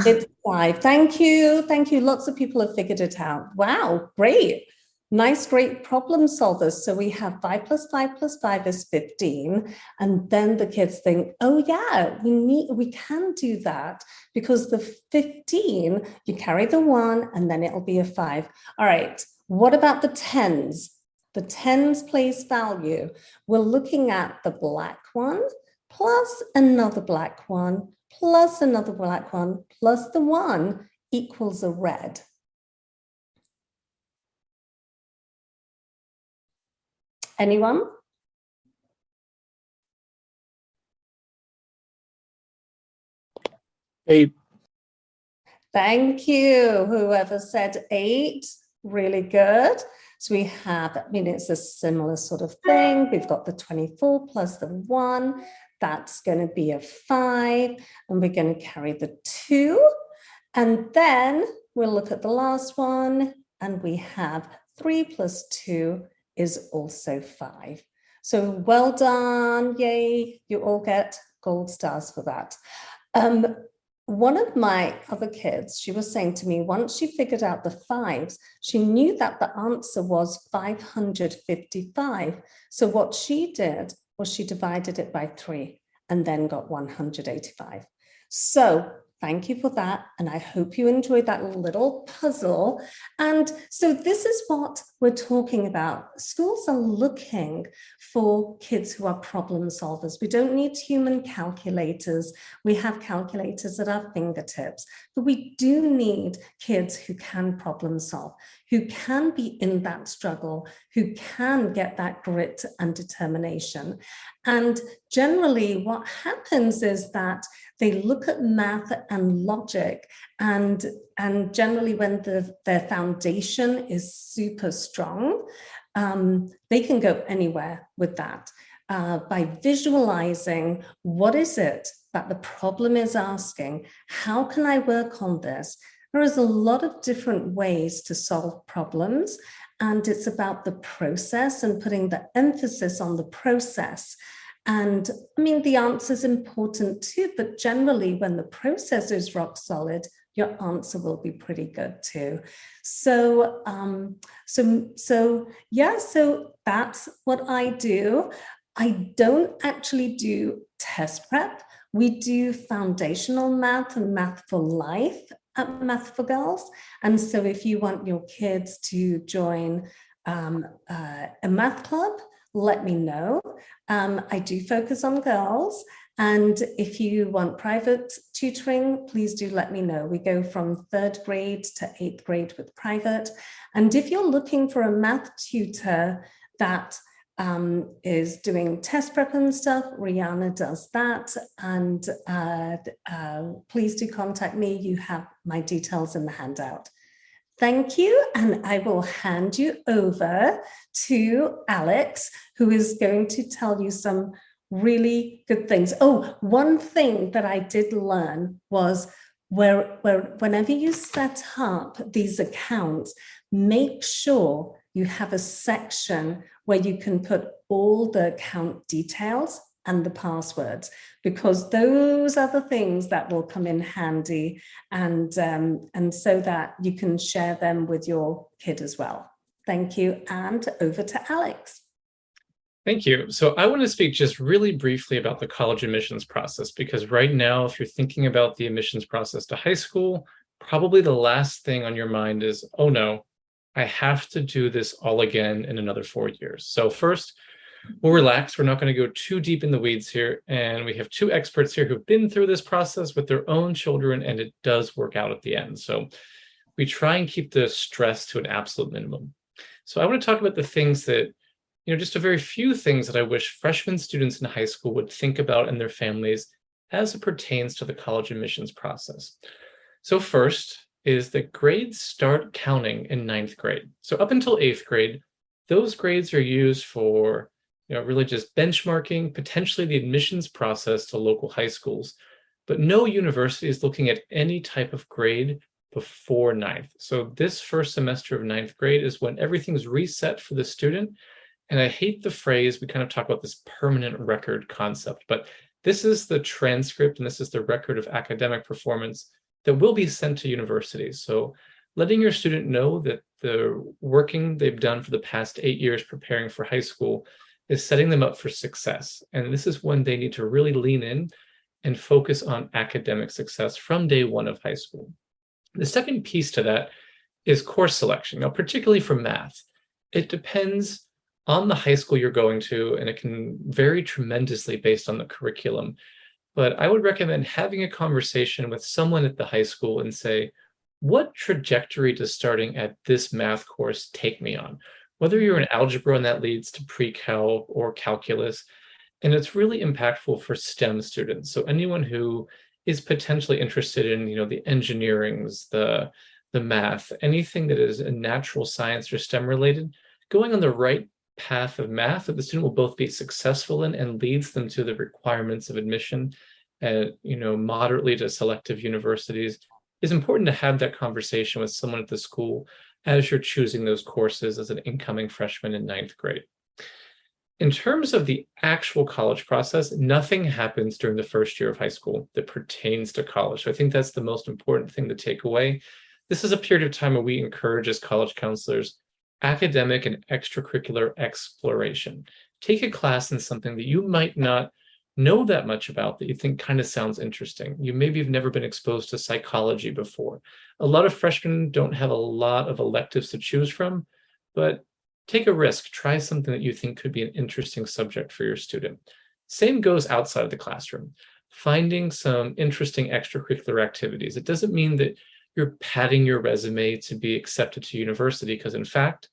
It's 5. Thank you. Thank you. Lots of people have figured it out. Wow, great. Nice, great problem solvers. So we have 5 plus 5 plus 5 is 15. And then the kids think, oh yeah, we can do that, because the 15, you carry the 1 and then it'll be a 5. All right, what about the 10s? The 10s place value. We're looking at the black one plus another black one plus another black one plus the 1 equals a red. Anyone? Eight. Thank you. Whoever said 8, really good. So we have, it's a similar sort of thing. We've got the 24 plus the 1. That's going to be a 5. And we're going to carry the 2. And then we'll look at the last one. And we have 3 plus 2 is also 5. So well done. Yay. You all get gold stars for that. One of my other kids, she was saying to me, once she figured out the 5s, she knew that the answer was 555. So what she did was she divided it by 3 and then got 185. So thank you for that. And I hope you enjoyed that little puzzle. And so this is what we're talking about. Schools are looking for kids who are problem solvers. We don't need human calculators. We have calculators at our fingertips, but we do need kids who can problem solve, who can be in that struggle, who can get that grit and determination. And generally what happens is that they look at math and logic, and generally when their foundation is super strong, they can go anywhere with that by visualizing what is it that the problem is asking. How can I work on this? There is a lot of different ways to solve problems, and it's about the process and putting the emphasis on the process. And the answer is important too, but generally when the process is rock solid, your answer will be pretty good too. So that's what I do. I don't actually do test prep. We do foundational math and math for life at Math for Girls. And so if you want your kids to join a math club, let me know. I do focus on girls. And if you want private tutoring, please do let me know. We go from 3rd grade to 8th grade with private. And if you're looking for a math tutor that is doing test prep and stuff, Rheanna does that. And please do contact me. You have my details in the handout. Thank you. And I will hand you over to Alex, who is going to tell you some really good things. Oh, one thing that I did learn was whenever you set up these accounts, make sure you have a section where you can put all the account details and the passwords, because those are the things that will come in handy, and so that you can share them with your kid as well. Thank you, and over to Alex. Thank you. So I want to speak just really briefly about the college admissions process, because right now, if you're thinking about the admissions process to high school, probably the last thing on your mind is, oh no, I have to do this all again in another 4 years. So first, we'll relax. We're not going to go too deep in the weeds here. And we have two experts here who've been through this process with their own children, and it does work out at the end. So we try and keep the stress to an absolute minimum. So I want to talk about the things that, just a very few things that I wish freshman students in high school would think about in their families as it pertains to the college admissions process. So first is that grades start counting in 9th grade. So up until 8th grade, those grades are used for, really just benchmarking, potentially the admissions process to local high schools. But no university is looking at any type of grade before 9th. So this first semester of 9th grade is when everything's reset for the student. And I hate the phrase, we kind of talk about this permanent record concept, but this is the transcript and this is the record of academic performance that will be sent to universities. So letting your student know that the working they've done for the past 8 years preparing for high school is setting them up for success. And this is when they need to really lean in and focus on academic success from day one of high school. The second piece to that is course selection. Now, particularly for math, it depends on the high school you're going to, and it can vary tremendously based on the curriculum. But I would recommend having a conversation with someone at the high school and say, what trajectory does starting at this math course take me on? Whether you're in algebra and that leads to pre-cal or calculus, and it's really impactful for STEM students. So anyone who is potentially interested in, the engineerings, the math, anything that is a natural science or STEM related, going on the right path of math that the student will both be successful in and leads them to the requirements of admission at, moderately to selective universities, is important to have that conversation with someone at the school as you're choosing those courses as an incoming freshman in 9th grade. In terms of the actual college process, nothing happens during the first year of high school that pertains to college. So I think that's the most important thing to take away. This is a period of time where we encourage as college counselors academic and extracurricular exploration. Take a class in something that you might not know that much about that you think kind of sounds interesting. Maybe you've never been exposed to psychology before. A lot of freshmen don't have a lot of electives to choose from, but take a risk, try something that you think could be an interesting subject for your student. Same goes outside of the classroom. Finding some interesting extracurricular activities. It doesn't mean that you're padding your resume to be accepted to university, because in fact,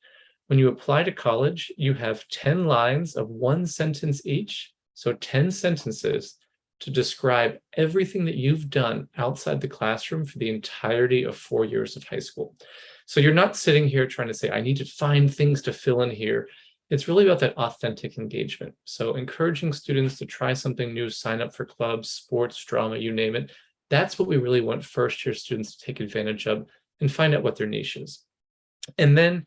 when you apply to college, you have 10 lines of 1 sentence each, so 10 sentences to describe everything that you've done outside the classroom for the entirety of 4 years of high school. So you're not sitting here trying to say, I need to find things to fill in here. It's really about that authentic engagement. So encouraging students to try something new, sign up for clubs, sports, drama, you name it. That's what we really want first-year students to take advantage of and find out what their niche is. And then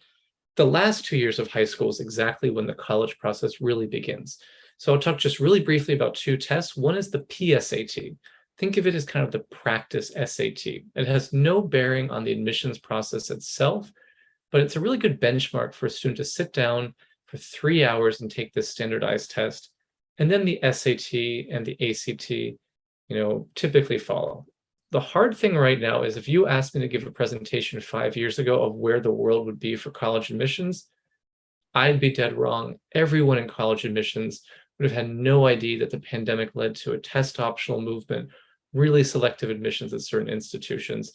the last 2 years of high school is exactly when the college process really begins. So I'll talk just really briefly about 2 tests. One is the PSAT. Think of it as kind of the practice SAT. It has no bearing on the admissions process itself, but it's a really good benchmark for a student to sit down for 3 hours and take this standardized test. And then the SAT and the ACT, typically follow. The hard thing right now is if you asked me to give a presentation 5 years ago of where the world would be for college admissions, I'd be dead wrong. Everyone in college admissions would have had no idea that the pandemic led to a test optional movement, really selective admissions at certain institutions.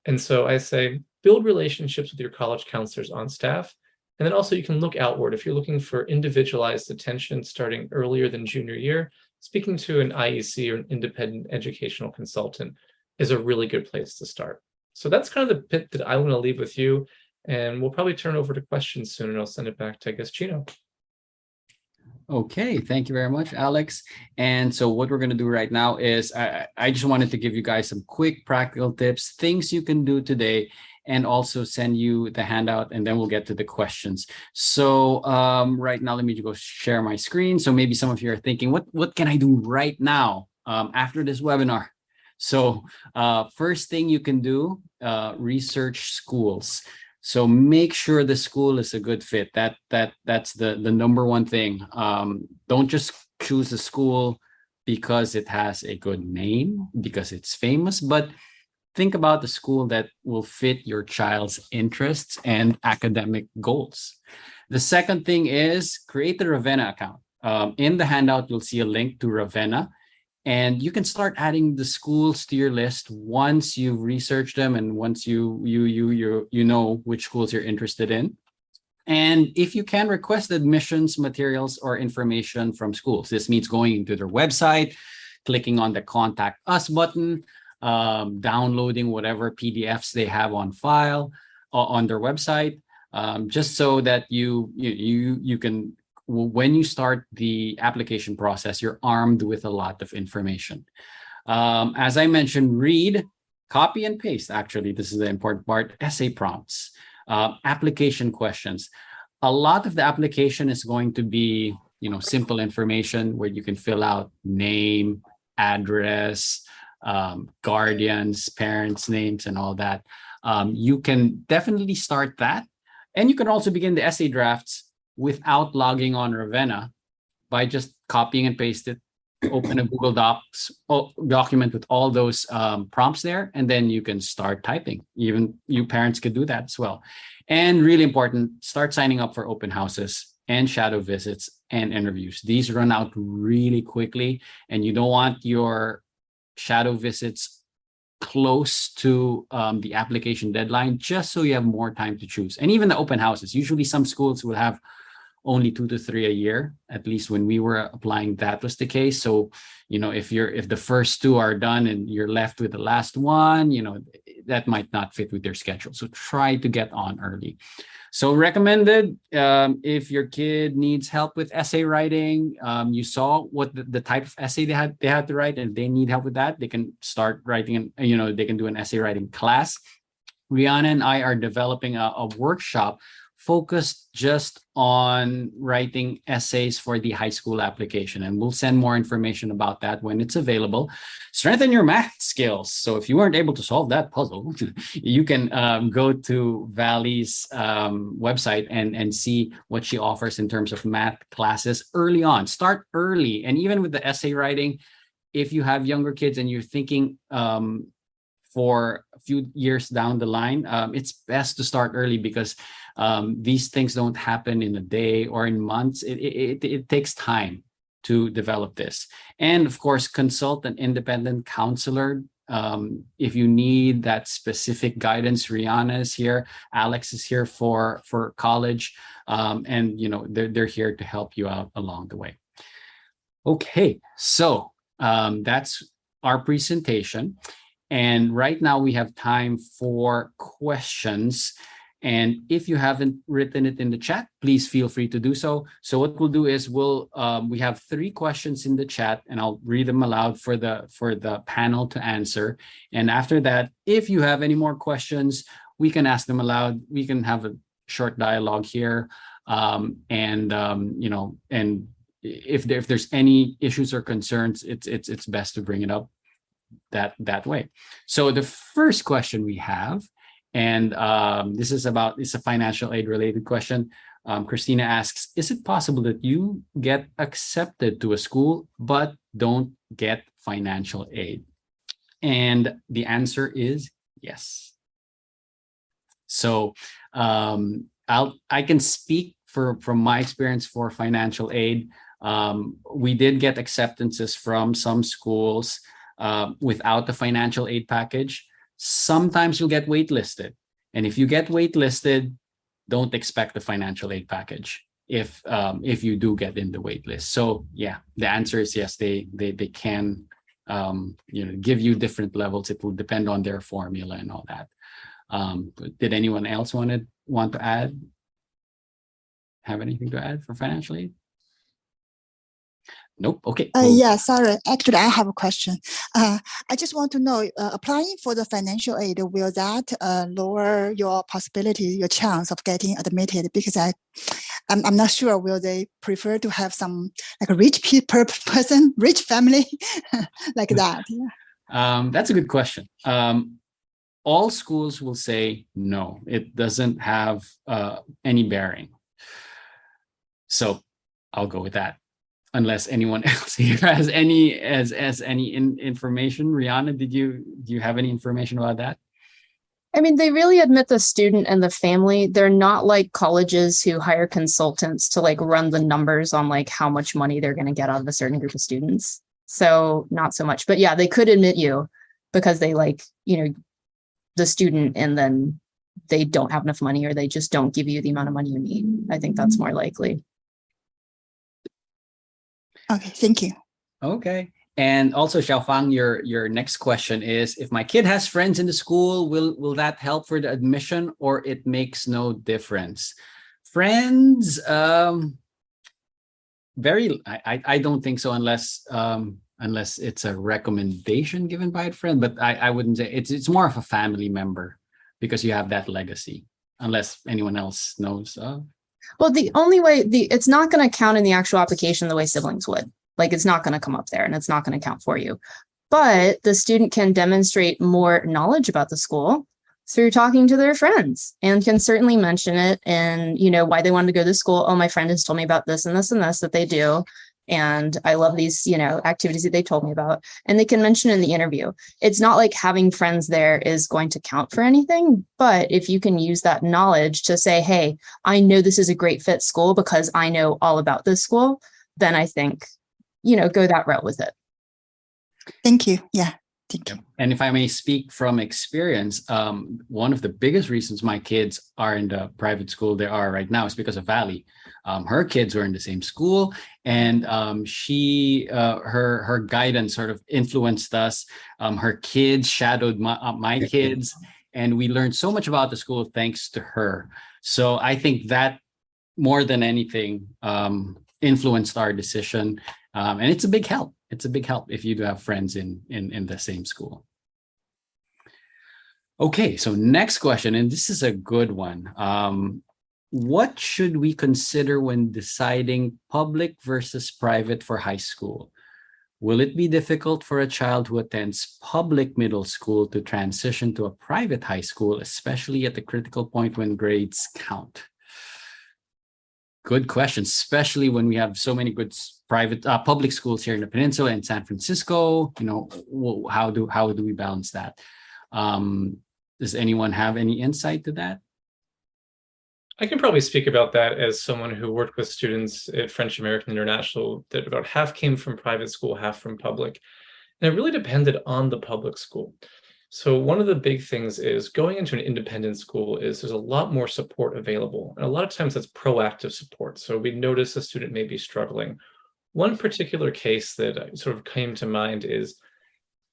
And so I say, build relationships with your college counselors on staff. And then also you can look outward. If you're looking for individualized attention starting earlier than junior year, speaking to an IEC or an independent educational consultant is a really good place to start. So that's kind of the bit that I want to leave with you. And we'll probably turn over to questions soon, and I'll send it back to, I guess, Gino. Okay, thank you very much, Alex. And so what we're going to do right now is I just wanted to give you guys some quick practical tips, things you can do today. and also send you the handout, and then we'll get to the questions. So right now, let me go share my screen. So maybe some of you are thinking, what can I do right now after this webinar? So first thing you can do, research schools. So make sure the school is a good fit. That's the number one thing. Don't just choose a school because it has a good name, because it's famous, but think about the school that will fit your child's interests and academic goals. The second thing is create the Rheanna account. In the handout, you'll see a link to Rheanna, and you can start adding the schools to your list once you've researched them and once you know which schools you're interested in. And if you can, request admissions materials or information from schools. This means going into their website, clicking on the Contact Us button, downloading whatever PDFs they have on file on their website, just so that you can, when you start the application process, you're armed with a lot of information. As I mentioned, read, copy and paste. Actually, this is the important part. Essay prompts, application questions. A lot of the application is going to be, simple information where you can fill out name, address, guardians, parents' names, and all that. You can definitely start that. And you can also begin the essay drafts without logging on Rheanna by just copying and paste it, open a Google Docs document with all those prompts there, and then you can start typing. Even you parents could do that as well. And really important, start signing up for open houses and shadow visits and interviews. These run out really quickly, and you don't want your shadow visits close to the application deadline, just so you have more time to choose. And even the open houses, usually some schools will have only 2 to 3 a year. At least when we were applying, that was the case. So, if the first 2 are done and you're left with the last one, that might not fit with their schedule. So try to get on early. So recommended, if your kid needs help with essay writing, you saw what the type of essay they had to write, and if they need help with that, they can start writing, and they can do an essay writing class. Rheanna and I are developing a workshop focused just on writing essays for the high school application. And we'll send more information about that when it's available. Strengthen your math skills. So if you weren't able to solve that puzzle, you can go to Vali's website and see what she offers in terms of math classes early on. Start early. And even with the essay writing, if you have younger kids and you're thinking for a few years down the line, it's best to start early, because these things don't happen in a day or in months. It takes time to develop this. And of course, consult an independent counselor. If you need that specific guidance, Rheanna is here, Alex is here for college, and they're here to help you out along the way. Okay, so that's our presentation. And right now we have time for questions. And if you haven't written it in the chat, please feel free to do so. So what we'll do is we have 3 questions in the chat, and I'll read them aloud for the panel to answer. And after that, if you have any more questions, we can ask them aloud. We can have a short dialogue here. And if there's any issues or concerns, it's best to bring it up that way. So the first question we have, and it's a financial aid related question. Christina asks, is it possible that you get accepted to a school but don't get financial aid? And the answer is yes. So I can speak from my experience for financial aid. We did get acceptances from some schools without the financial aid package. Sometimes you'll get waitlisted. And if you get waitlisted, don't expect the financial aid package if you do get in the waitlist. So yeah, the answer is yes, they can give you different levels. It will depend on their formula and all that. Did anyone else want to add? Have anything to add for financial aid? Nope. Okay. Yeah, sorry. Actually, I have a question. I just want to know, applying for the financial aid, will that lower your possibility, your chance of getting admitted? Because I'm not sure. Will they prefer to have some like a rich person, rich family, like that? Yeah. That's a good question. All schools will say no. It doesn't have any bearing. So I'll go with that. Unless anyone else here has any information. Rheanna, do you have any information about that? I mean, they really admit the student and the family. They're not like colleges who hire consultants to like run the numbers on like how much money they're going to get out of a certain group of students. So not so much, but yeah, they could admit you because they like, the student, and then they don't have enough money, or they just don't give you the amount of money you need. I think that's more likely. Okay, thank you. Okay. And also, Xiaofang, your next question is, if my kid has friends in the school, will that help for the admission, or it makes no difference? Friends, I don't think so, unless it's a recommendation given by a friend. But I wouldn't say it's more of a family member, because you have that legacy, unless anyone else knows. Well, the only way it's not going to count in the actual application the way siblings would. Like, it's not going to come up there and it's not going to count for you. But the student can demonstrate more knowledge about the school through talking to their friends, and can certainly mention it and, why they wanted to go to school. Oh, my friend has told me about this and this and this that they do. And I love these, activities that they told me about, and they can mention in the interview. It's not like having friends there is going to count for anything, but if you can use that knowledge to say, hey, I know this is a great fit school because I know all about this school, then I think, go that route with it. Thank you. Yeah. Thank you. And if I may speak from experience, one of the biggest reasons my kids are in the private school they are right now is because of Vali. Her kids were in the same school, and her guidance sort of influenced us. Her kids shadowed my kids, and we learned so much about the school thanks to her. So I think that more than anything influenced our decision, and it's a big help. It's a big help if you do have friends in the same school. Okay, so next question, and this is a good one. What should we consider when deciding public versus private for high school? Will it be difficult for a child who attends public middle school to transition to a private high school, especially at the critical point when grades count? Good question, especially when we have so many good public schools here in the peninsula and San Francisco. How do we balance that? Does anyone have any insight to that? I can probably speak about that as someone who worked with students at French American International that about half came from private school, half from public. And it really depended on the public school. So one of the big things is going into an independent school is there's a lot more support available. And a lot of times that's proactive support. So we notice a student may be struggling. One particular case that sort of came to mind is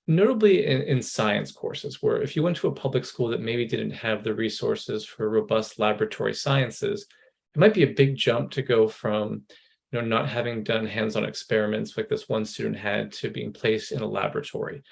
notably in science courses, where if you went to a public school that maybe didn't have the resources for robust laboratory sciences, it might be a big jump to go from not having done hands-on experiments like this one student had to being placed in a laboratory.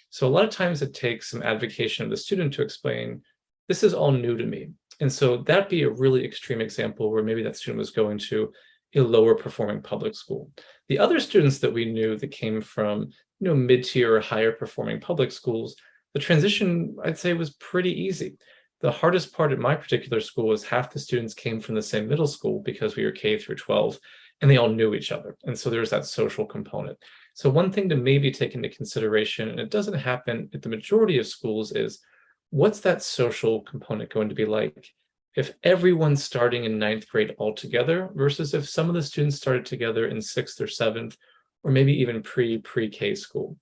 So a lot of times it takes some advocation of the student to explain, this is all new to me. And so that'd be a really extreme example where maybe that student was going to a lower performing public school. The other students that we knew that came from mid-tier or higher performing public schools, the transition, I'd say, was pretty easy. The hardest part at my particular school was half the students came from the same middle school because we were K through 12, and they all knew each other. And so there's that social component. So one thing to maybe take into consideration, and it doesn't happen at the majority of schools, is what's that social component going to be like if everyone's starting in 9th grade all together versus if some of the students started together in 6th or 7th, or maybe even pre-K school.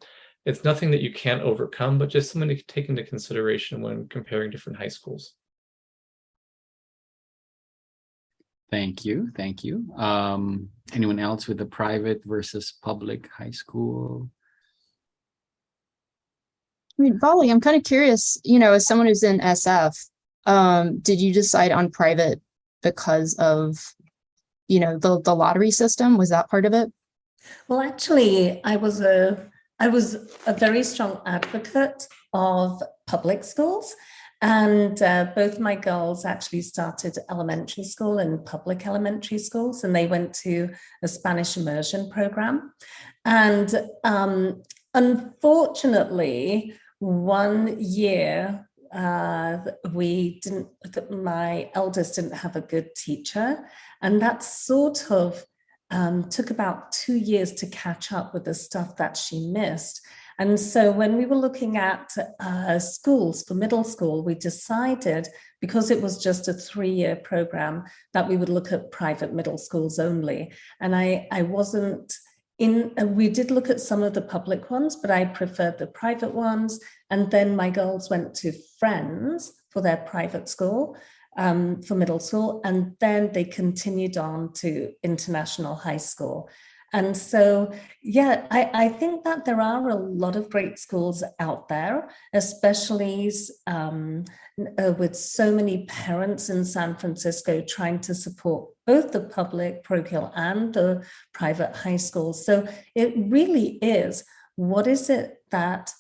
It's nothing that you can't overcome, but just something to take into consideration when comparing different high schools. Thank you. Anyone else with the private versus public high school? I mean, Vali, I'm kind of curious, as someone who's in SF, did you decide on private because of, the lottery system? Was that part of it? Well, actually, I was a very strong advocate of public schools, and both my girls actually started elementary school in public elementary schools, and they went to a Spanish immersion program. And unfortunately, one year my eldest didn't have a good teacher, and that sort of took about 2 years to catch up with the stuff that she missed. And so when we were looking at schools for middle school, we decided, because it was just a 3-year program, that we would look at private middle schools only. And I wasn't we did look at some of the public ones, but I preferred the private ones. And then my girls went to Friends for their private school, for middle school, and then they continued on to international high school. And so, yeah, I think that there are a lot of great schools out there, especially with so many parents in San Francisco trying to support both the public parochial and the private high schools. So it really is, what is it that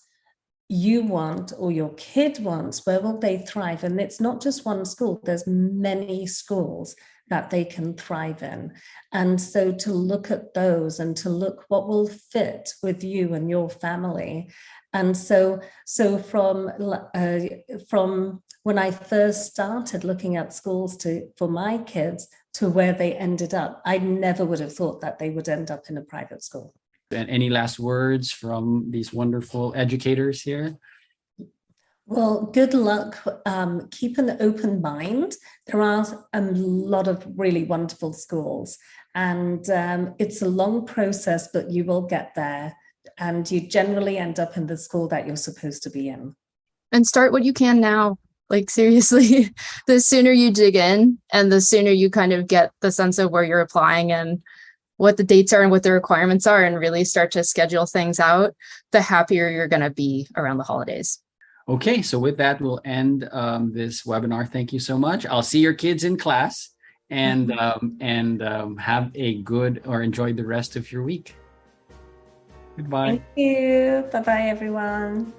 you want or your kid wants? Where will they thrive? And it's not just one school, there's many schools that they can thrive in. And so to look at those and to look what will fit with you and your family. And so from when I first started looking at schools for my kids to where they ended up, I never would have thought that they would end up in a private school. And any last words from these wonderful educators here? Well, good luck. Keep an open mind. There are a lot of really wonderful schools, and it's a long process, but you will get there, and you generally end up in the school that you're supposed to be in. And start what you can now. Like, seriously, the sooner you dig in and the sooner you kind of get the sense of where you're applying and what the dates are and what the requirements are, and really start to schedule things out, the happier you're going to be around the holidays. Okay, so with that, we'll end this webinar. Thank you so much. I'll see your kids in class, and have a good or enjoy the rest of your week. Goodbye. Thank you. Bye-bye, everyone.